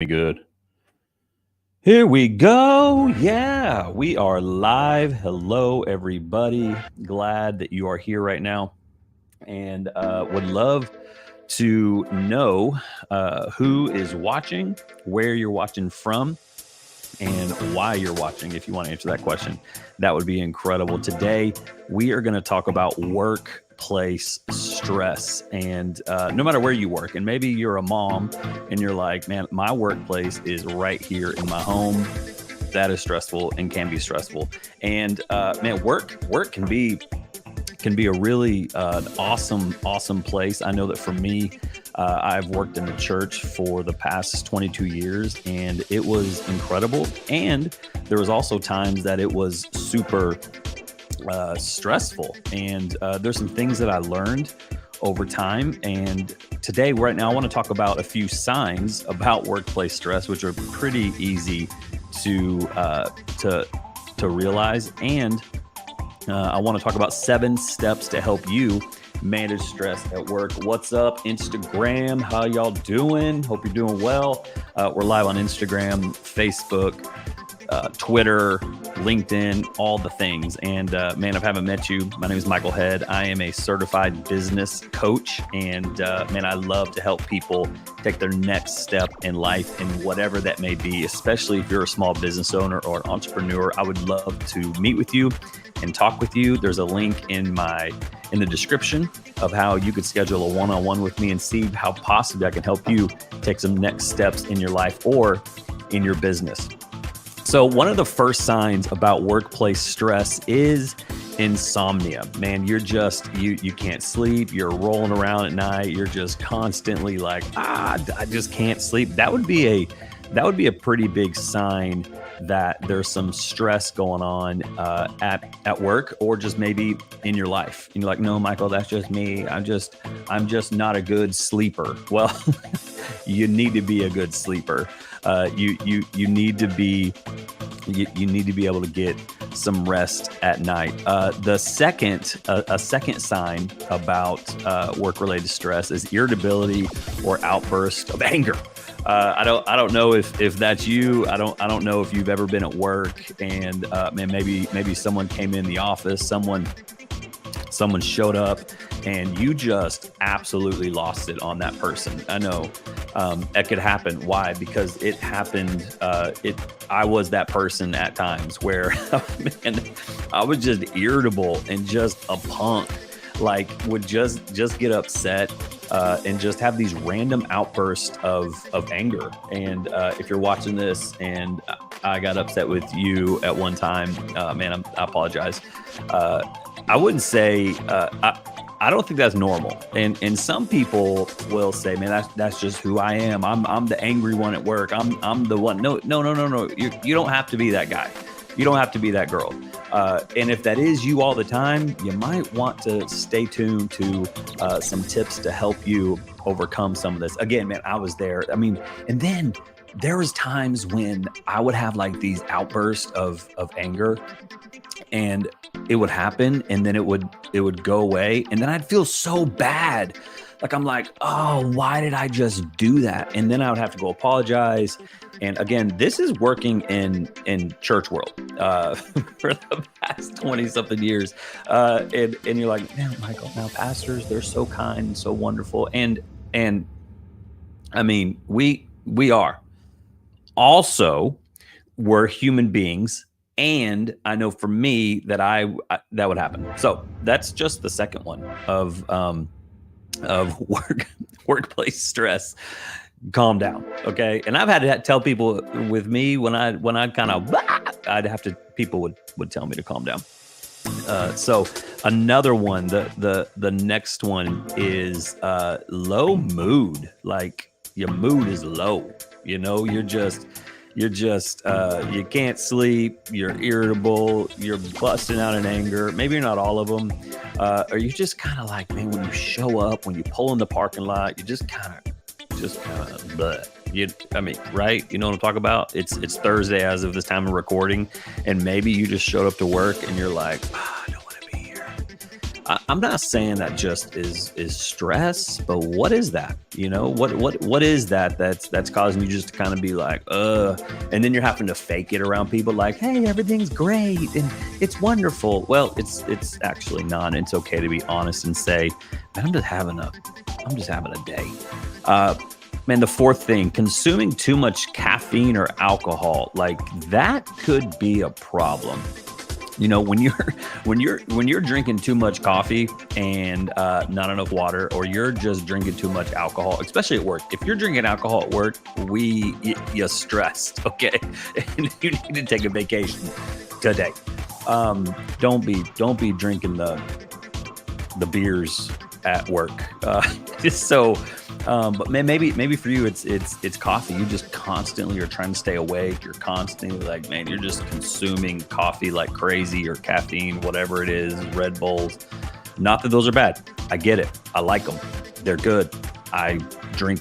Good. Here we go. Yeah, we are live. Hello, everybody. Glad that you are here right now and would love to know who is watching, where you're watching from, and why you're watching. If you want to answer that question, that would be incredible. Today, we are going to talk about workplace stress. And no matter where you work, and maybe you're a mom and you're like, man, my workplace is right here in my home. That is stressful and can be stressful. And man, work can be a really awesome place. I know that for me, I've worked in the church for the past 22 years, and it was incredible. And there was also times that it was super stressful. And there's some things that I learned over time. And today, right now, I want to talk about a few signs about workplace stress, which are pretty easy to realize. And I want to talk about 7 steps to help you manage stress at work. What's up, Instagram? How y'all doing? Hope you're doing well. We're live on Instagram, Facebook, Twitter, LinkedIn, all the things. And man, if I haven't met you, my name is Michael Head. I am a certified business coach. And man, I love to help people take their next step in life in whatever that may be, especially if you're a small business owner or an entrepreneur. I would love to meet with you and talk with you. There's a link in the description of how you could schedule a one-on-one with me and see how possibly I can help you take some next steps in your life or in your business. So one of the first signs about workplace stress is insomnia. Man, you're just, you can't sleep. You're rolling around at night. You're just constantly like, I just can't sleep. That would be a pretty big sign that there's some stress going on at work, or just maybe in your life. And you're like, no, Michael, that's just me. I'm just not a good sleeper. Well, you need to be a good sleeper. You need to be able to get some rest at night. A second sign about work-related stress is irritability or outburst of anger. I don't know if that's you. I don't know if you've ever been at work and man, maybe someone came in the office, someone showed up, and you just absolutely lost it on that person. I know it could happen. Why? Because it happened. I was that person at times where, man, I was just irritable and just a punk. Like, would just get upset and just have these random outbursts of anger. And if you're watching this and I got upset with you at one time, man, I apologize. I wouldn't say I don't think that's normal. And some people will say, man, that's just who I am. I'm the angry one at work. I'm the one. No. You don't have to be that guy. You don't have to be that girl. And if that is you all the time, you might want to stay tuned to some tips to help you overcome some of this. Again, man, I was there. I mean, and then there was times when I would have like these outbursts of anger, and it would happen, and then it would go away, and then I'd feel so bad. Like, I'm like, oh, why did I just do that? And then I would have to go apologize. And again, this is working in church world for the past 20 something years. And you're like, man, Michael, now pastors, they're so kind and so wonderful. And I mean, we are also, we're human beings. And I know for me that that would happen. So that's just the second one of workplace stress. Calm down, okay? And I've had to tell people with me when I kind of, people would tell me to calm down. So another one, the next one is low mood. Like, your mood is low. You know, you're just you can't sleep, you're irritable, you're busting out in anger. Maybe you're not all of them. Or you just kind of like, man, when you show up, when you pull in the parking lot, you just kind of bleh. Right? You know what I'm talking about? It's Thursday as of this time of recording, and maybe you just showed up to work and you're like, I don't want to be here. I'm not saying that just is stress, but what is that? What is that's causing you just to kind of be like, and then you're having to fake it around people like, hey, everything's great and it's wonderful. Well, it's actually not. It's okay to be honest and say, man, I'm just having a day. Man, the fourth thing, consuming too much caffeine or alcohol, like that could be a problem. When you're drinking too much coffee and not enough water, or you're just drinking too much alcohol, especially at work. If you're drinking alcohol at work, you're stressed, okay? And you need to take a vacation today. Don't be drinking the beers at work. But man, maybe for you it's coffee. You just constantly are trying to stay awake. You're constantly like, man, you're just consuming coffee like crazy, or caffeine, whatever it is, Red Bulls. Not that those are bad. I get it. I like them. They're good. I drink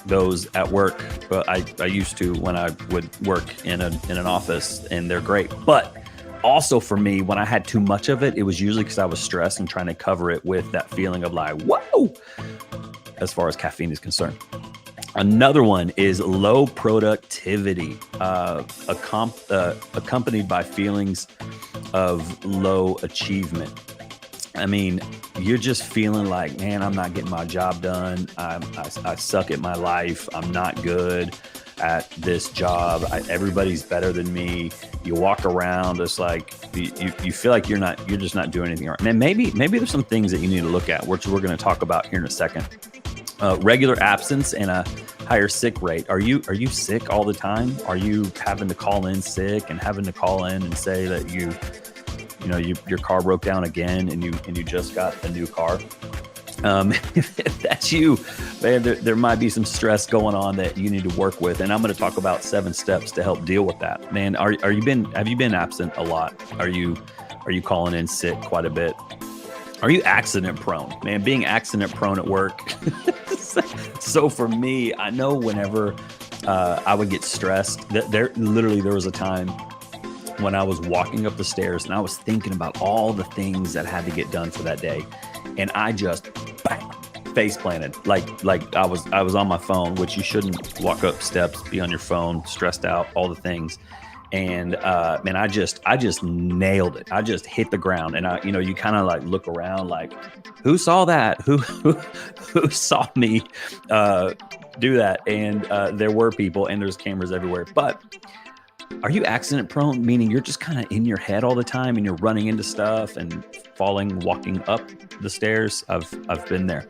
those at work, but I used to when I would work in an office, and they're great. But also for me, when I had too much of it, it was usually because I was stressed and trying to cover it with that feeling of like, whoa, as far as caffeine is concerned. Another one is low productivity, accompanied by feelings of low achievement. I mean, you're just feeling like, man, I'm not getting my job done. I suck at my life. I'm not good at this job. Everybody's better than me. You walk around, it's like you feel like you're just not doing anything right. Man, maybe there's some things that you need to look at, which we're going to talk about here in a second. Regular absence and a higher sick rate. Are you sick all the time? Are you having to call in sick and having to call in and say that your car broke down again and you just got a new car? If that's you, man, there might be some stress going on that you need to work with. And I'm going to talk about 7 steps to help deal with that. Man, have you been absent a lot? Are you calling in sick quite a bit? Are you accident prone? Man, being accident prone at work. So for me, I know whenever I would get stressed, there was a time when I was walking up the stairs and I was thinking about all the things that had to get done for that day. And I just face planted like I was on my phone, which you shouldn't walk up steps, be on your phone, stressed out, all the things. And man, I just nailed it. I just hit the ground, and you kind of like look around, like, who saw that? Who saw me do that? And there were people, and there's cameras everywhere. But are you accident prone? Meaning you're just kind of in your head all the time, and you're running into stuff and falling, walking up the stairs. I've been there.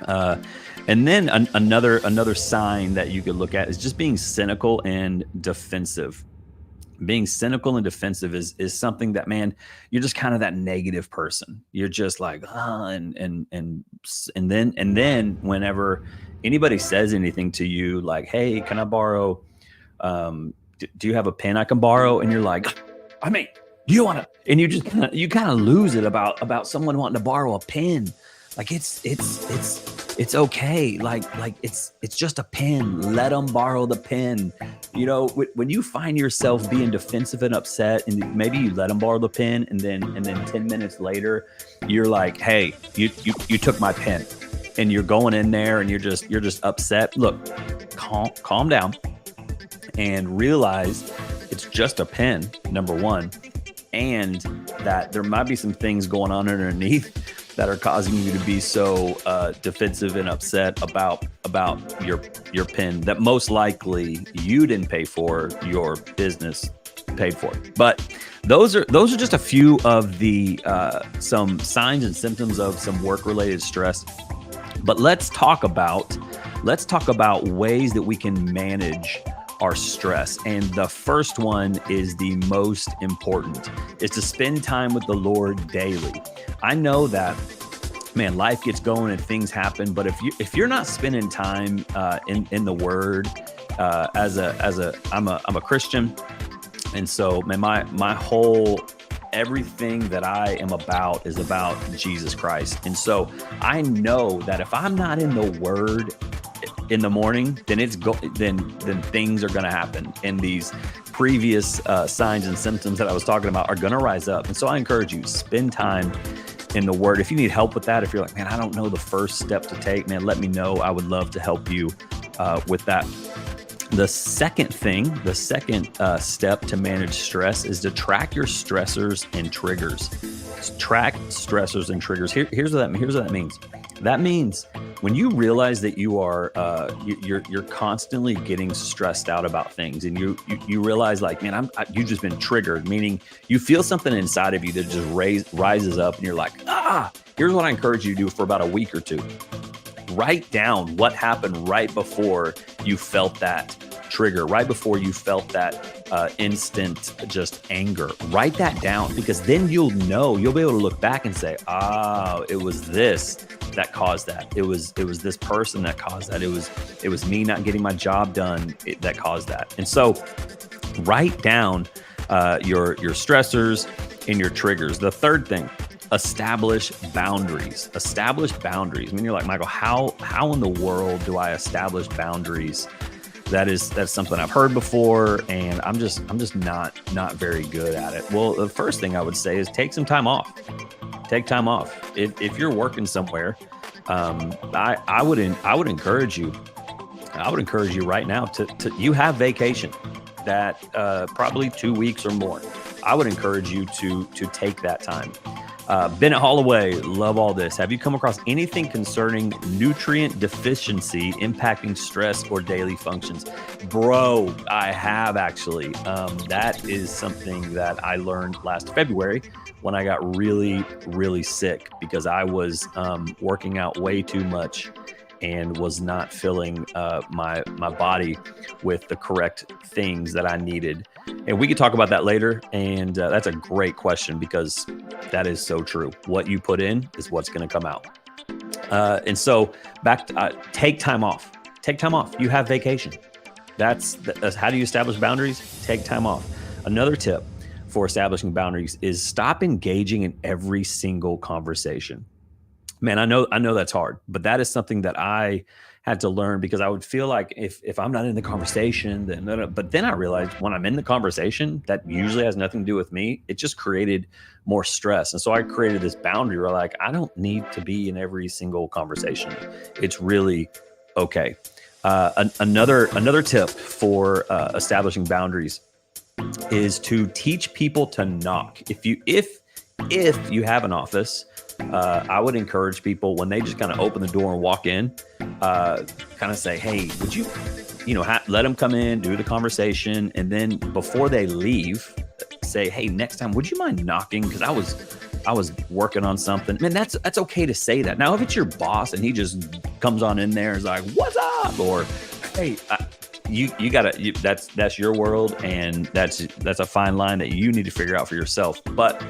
And then another sign that you could look at is just being cynical and defensive. Being cynical and defensive is something that, man, you're just kind of that negative person. You're just like, and then whenever anybody says anything to you, like, hey, can I borrow? Do you have a pen I can borrow? And you're like, I mean, do you want to? And you kind of lose it about someone wanting to borrow a pen. Like it's okay. Like it's just a pen. Let them borrow the pen. When you find yourself being defensive and upset, and maybe you let them borrow the pen, and then 10 minutes later, you're like, hey, you took my pen, and you're going in there and you're just upset. Look, calm down and realize it's just a pen, number one, and that there might be some things going on underneath that are causing you to be so defensive and upset about your pen that most likely you didn't pay for, your business paid for. But those are just a few of the some signs and symptoms of some work-related stress. But let's talk about ways that we can manage our stress. And the first one is the most important, is to spend time with the Lord daily. I know that, man, life gets going and things happen, but if you're not spending time in the Word, I'm a Christian, and so, man, my whole everything that I am about is about Jesus Christ. And so I know that if I'm not in the Word in the morning, then then things are going to happen, and these previous signs and symptoms that I was talking about are going to rise up. And so I encourage you, spend time in the word. If you need help with that, if you're like, man, I don't know the first step to take, man, let me know. I would love to help you with that. The second step to manage stress is to track your stressors and triggers. Track stressors and triggers. Here's what that means. That means when you realize that you're constantly getting stressed out about things, and you realize like, man, you've just been triggered, meaning you feel something inside of you that just rises up, and you're like, here's what I encourage you to do for about a week or two. Write down what happened right before you felt that trigger, right before you felt that instant just anger. Write that down, because then you'll be able to look back and say, it was this that caused that. It was this person that caused that. It was me not getting my job done that caused that. And so write down your stressors and your triggers. The third thing, establish boundaries. Establish boundaries. I mean, you're like, Michael, how in the world do I establish boundaries? That's something I've heard before, and I'm just not very good at it. Well, the first thing I would say is take some time off. Take time off. If you're working somewhere, I would encourage you. I would encourage you right now to you have vacation that probably 2 weeks or more. I would encourage you to take that time. Bennett Holloway, love all this. Have you come across anything concerning nutrient deficiency impacting stress or daily functions? Bro, I have actually. That is something that I learned last February when I got really, really sick, because I was working out way too much and was not filling my body with the correct things that I needed. And we could talk about that later. And that's a great question, because that is so true. What you put in is what's going to come out. And so take time off. Take time off. You have vacation. That's how do you establish boundaries? Take time off. Another tip for establishing boundaries is stop engaging in every single conversation. Man, I know that's hard, but that is something that I had to learn, because I would feel like if I'm not in the conversation, but then I realized when I'm in the conversation, that usually has nothing to do with me. It just created more stress. And so I created this boundary where like, I don't need to be in every single conversation. It's really okay. Another tip for establishing boundaries is to teach people to knock. If you have an office, I would encourage people, when they just kind of open the door and walk in, kind of say, hey, would you let them come in, do the conversation, and then before they leave, say, hey, next time, would you mind knocking? Because I was working on something. Man, that's okay to say that. Now, if it's your boss and he just comes on in there and is like, what's up? Or, hey, you gotta, that's your world, and that's a fine line that you need to figure out for yourself. But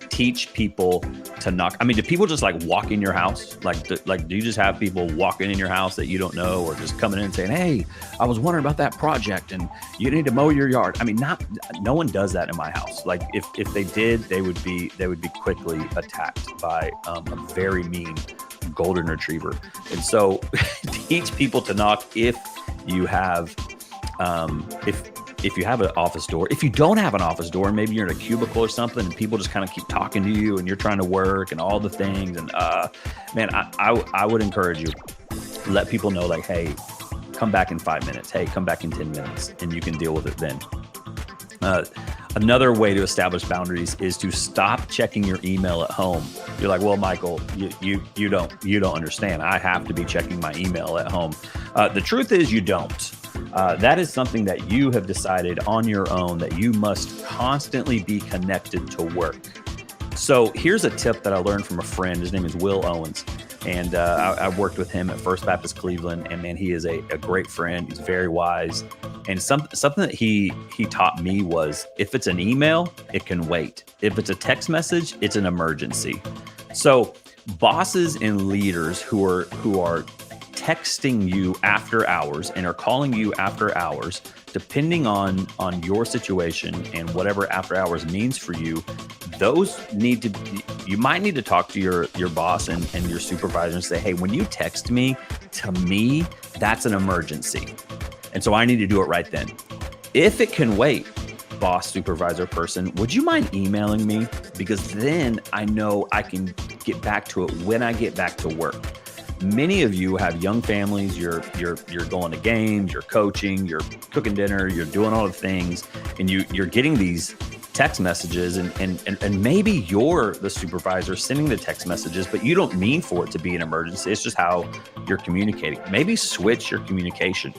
teach people to knock. I mean, do people just like walk in your house? Like do you just have people walking in your house that you don't know, or just coming in and saying, hey, I was wondering about that project and you need to mow your yard? I mean, no one does that in my house. Like if they did, they would be quickly attacked by a very mean golden retriever. And so teach people to knock if you have if you have an office door. If you don't have an office door, maybe you're in a cubicle or something and people just kind of keep talking to you and you're trying to work and all the things. And man, I would encourage you, let people know like, hey, come back in 5 minutes. Hey, come back in 10 minutes, and you can deal with it then. Another way to establish boundaries is to stop checking your email at home. You're like, well, Michael, you don't understand. I have to be checking my email at home. The truth is you don't. That is something that you have decided on your own, that you must constantly be connected to work. So here's a tip that I learned from a friend. His name is Will Owens. And I worked with him at First Baptist Cleveland. And man, he is a great friend. He's very wise. And something that he taught me was, if it's an email, it can wait. If it's a text message, it's an emergency. So bosses and leaders who are texting you after hours and are calling you after hours, depending on your situation and whatever after hours means for you, you might need to talk to your boss and your supervisor and say, hey, when you text me, to me, that's an emergency. And so I need to do it right then. If it can wait, boss, supervisor, person, would you mind emailing me? Because then I know I can get back to it when I get back to work. Many of you have young families. You're going to games, you're coaching, you're cooking dinner, you're doing all the things, and you're getting these text messages, and maybe you're the supervisor sending the text messages, but you don't mean for it to be an emergency. It's just how you're communicating. Maybe switch your communication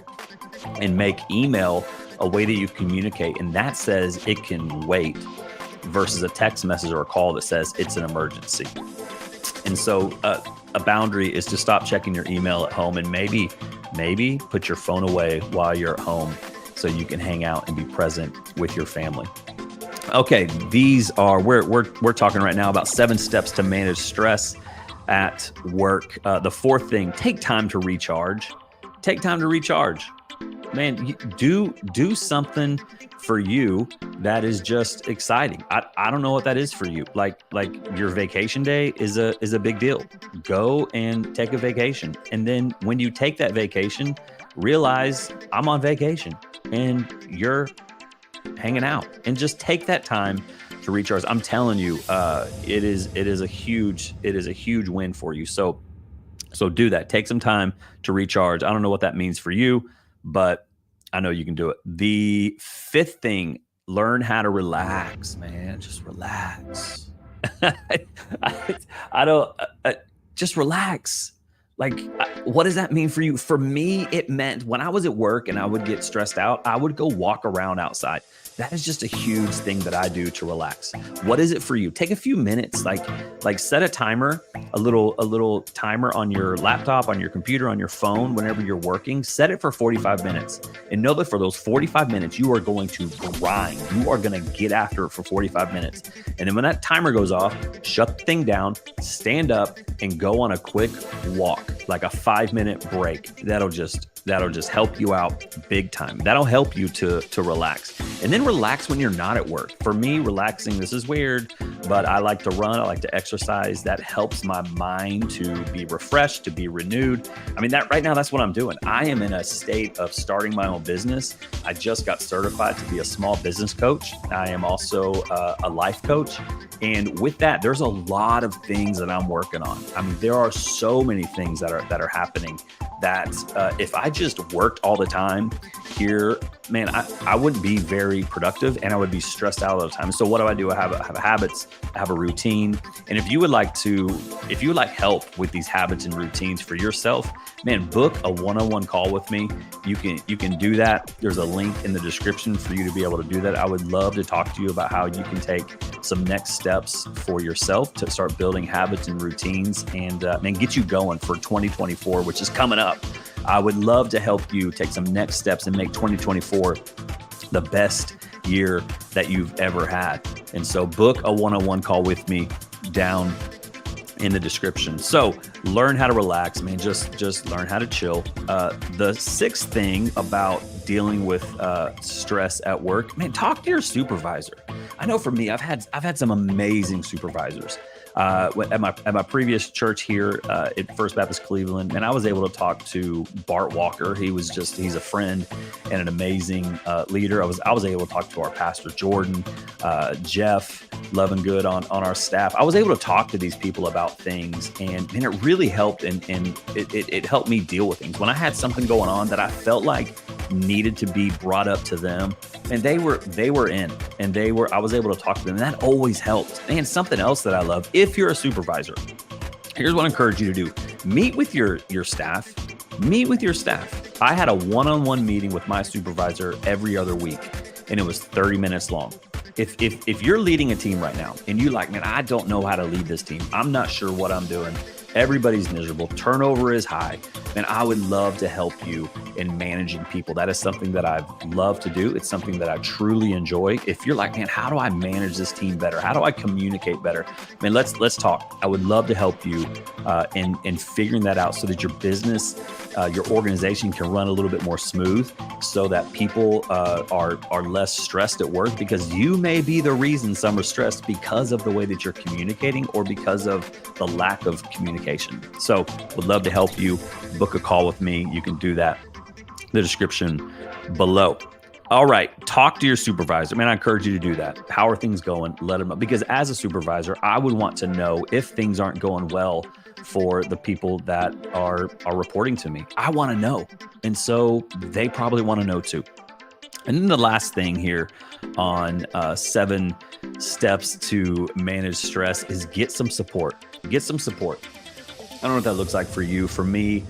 and make email a way that you communicate, and that says it can wait versus a text message or a call that says it's an emergency. And so a boundary is to stop checking your email at home, and maybe put your phone away while you're at home so you can hang out and be present with your family. Okay, these are we're talking right now about 7 steps to manage stress at work. The fourth thing, take time to recharge. Take time to recharge. Man, do something for you that is just exciting. I don't know what that is for you. Like your vacation day is a big deal. Go and take a vacation. And then when you take that vacation, realize I'm on vacation and you're hanging out, and just take that time to recharge. I'm telling you, it is a huge win for you. So do that. Take some time to recharge. I don't know what that means for you, but I know you can do it. The fifth thing, learn how to relax, man. Just relax. I don't, just relax. Like, what does that mean for you? For me, it meant when I was at work and I would get stressed out, I would go walk around outside. That is just a huge thing that I do to relax. What is it for you? Take a few minutes, like set a timer, a little timer on your laptop, on your computer, on your phone, whenever you're working. Set it for 45 minutes and know that for those 45 minutes, you are going to grind. You are going to get after it for 45 minutes. And then when that timer goes off, shut the thing down, stand up, and go on a quick walk, like a 5-minute break. That'll just help you out big time. That'll help you to relax. And then relax when you're not at work. For me, relaxing, this is weird, but I like to run, I like to exercise. That helps my mind to be refreshed, to be renewed. I mean, that right now, that's what I'm doing. I am in a state of starting my own business. I just got certified to be a small business coach. I am also a life coach. And with that, there's a lot of things that I'm working on. I mean, there are so many things that are happening that if I just worked all the time here, man, I wouldn't be very productive, and I would be stressed out all the time. So what do? I have habits, I have a routine. And if you would like help with these habits and routines for yourself, man, book a one-on-one call with me. You can do that. There's a link in the description for you to be able to do that. I would love to talk to you about how you can take some next steps for yourself to start building habits and routines and get you going for 2024, which is coming up. I would love to help you take some next steps and make 2024 the best year that you've ever had. And so book a one-on-one call with me down in the description. So learn how to relax, man. Just learn how to chill. The sixth thing about dealing with stress at work, man, talk to your supervisor. I know for me, I've had some amazing supervisors. At my previous church here at First Baptist Cleveland, and I was able to talk to Bart Walker. He's a friend and an amazing leader. I was able to talk to our pastor Jordan, Jeff Lovingood on our staff. I was able to talk to these people about things, and it really helped, and it helped me deal with things. When I had something going on that I felt like needed to be brought up to them, and they were in, and I was able to talk to them, and that always helped. And something else that I love, if you're a supervisor, here's what I encourage you to do. Meet with your staff. Meet with your staff. I had a one-on-one meeting with my supervisor every other week, and it was 30 minutes long. If you're leading a team right now and you're like, man, I don't know how to lead this team, I'm not sure what I'm doing, everybody's miserable, turnover is high, and I would love to help you in managing people. That is something that I've loved to do. It's something that I truly enjoy. If you're like, man, how do I manage this team better? How do I communicate better? Man, let's talk. I would love to help you in figuring that out so that your business, your organization can run a little bit more smooth, so that people are less stressed at work, because you may be the reason some are stressed because of the way that you're communicating or because of the lack of communication. So would love to help you. Book a call with me. You can do that in the description below. All right. Talk to your supervisor. Man, I encourage you to do that. How are things going? Let them know. Because as a supervisor, I would want to know if things aren't going well for the people that are reporting to me. I want to know. And so they probably want to know too. And then the last thing here on 7 steps to manage stress is get some support. Get some support. I don't know what that looks like for you. For me,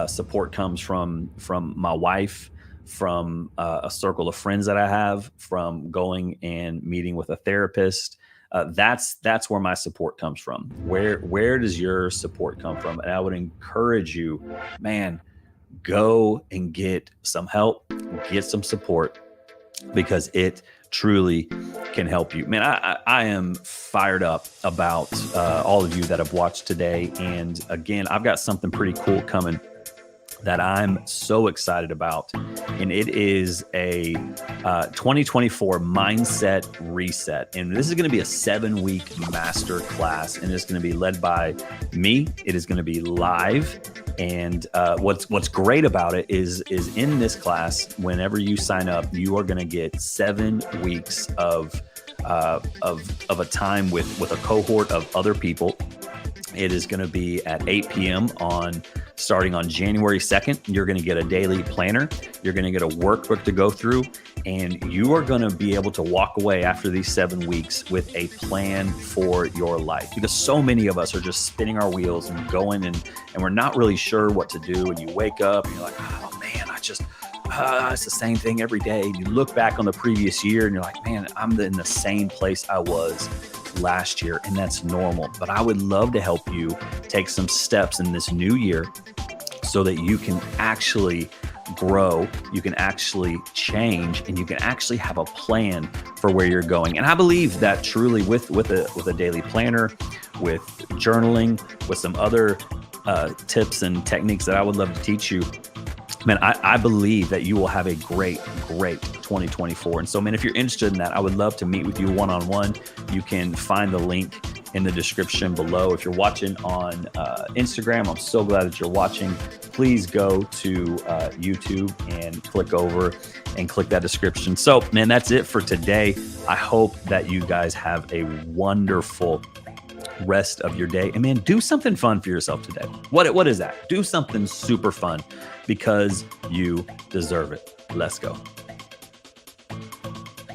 support comes from my wife, from a circle of friends that I have, from going and meeting with a therapist. That's where my support comes from. Where does your support come from? And I would encourage you, man, go and get some help, get some support, because it truly can help you. Man, I am fired up about all of you that have watched today. And again, I've got something pretty cool coming that I'm so excited about. And it is a 2024 mindset reset. And this is going to be a 7-week master class. And it's going to be led by me. It is going to be live. And what's great about it is in this class, whenever you sign up, you are going to get 7 weeks of a time with a cohort of other people. It is going to be at 8 p.m. starting on January 2nd. You're going to get a daily planner. You're going to get a workbook to go through, and you are going to be able to walk away after these 7 weeks with a plan for your life. Because so many of us are just spinning our wheels and going and we're not really sure what to do. And you wake up and you're like, oh man, it's the same thing every day. And you look back on the previous year and you're like, man, I'm in the same place I was last year, and that's normal. But I would love to help you take some steps in this new year so that you can actually grow, you can actually change, and you can actually have a plan for where you're going. And I believe that truly with a daily planner, with journaling, with some other tips and techniques that I would love to teach you, man, I believe that you will have a great 2024. And so, man, if you're interested in that, I would love to meet with you one-on-one. You can find the link in the description below. If you're watching on Instagram, I'm so glad that you're watching. Please go to YouTube and click over and click that description. So, man, that's it for today. I hope that you guys have a wonderful rest of your day. And man, do something fun for yourself today. What is that? Do something super fun, because you deserve it. Let's go.